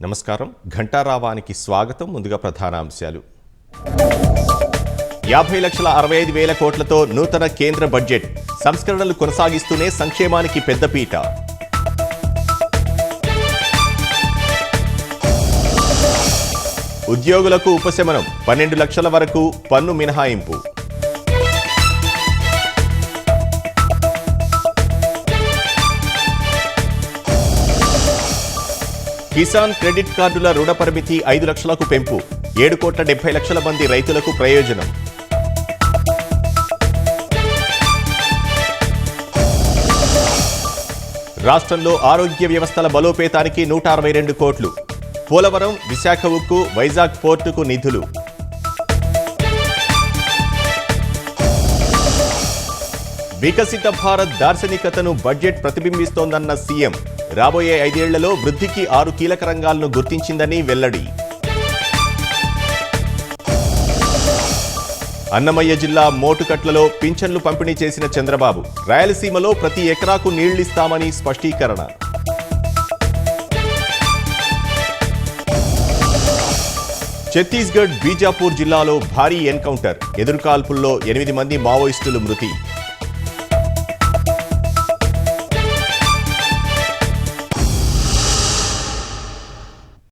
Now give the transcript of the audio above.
నమస్కారం. ఘంటారావానికి స్వాగతం. ముందుగా ప్రధానాంశాలు. 50,65,000 కోట్లతో నూతన కేంద్ర బడ్జెట్. సంస్కరణలు కొనసాగిస్తూనే సంక్షేమానికి పెద్దపీట. ఉద్యోగులకు ఉపశమనం. 12 లక్షల వరకు పన్ను మినహాయింపు. కిసాన్ క్రెడిట్ కార్డుల రుణ పరిమితి 5 లక్షలకు పెంపు. 7,70,00,000 మంది రైతులకు ప్రయోజనం. రాష్ట్రంలో ఆరోగ్య వ్యవస్థల బలోపేతానికి 162 కోట్లు. పోలవరం, విశాఖ ఉక్కు, వైజాగ్ పోర్టుకు నిధులు. వికసిత భారత్ దార్శనికతను బడ్జెట్ ప్రతిబింబిస్తోందన్న సీఎం. రాబోయే 5 ఏళ్లలో వృద్ధికి 6 కీలక రంగాలను గుర్తించిందని వెల్లడి. అన్నమయ్య జిల్లా మోటుకట్లలో పింఛన్లు పంపిణీ చేసిన చంద్రబాబు. రాయలసీమలో ప్రతి ఎకరాకు నీళ్లిస్తామని స్పష్టీకరణ. ఛత్తీస్గఢ్ బీజాపూర్ జిల్లాలో భారీ ఎన్కౌంటర్. ఎదురుకాల్పుల్లో 8 మంది మావోయిస్టులు మృతి.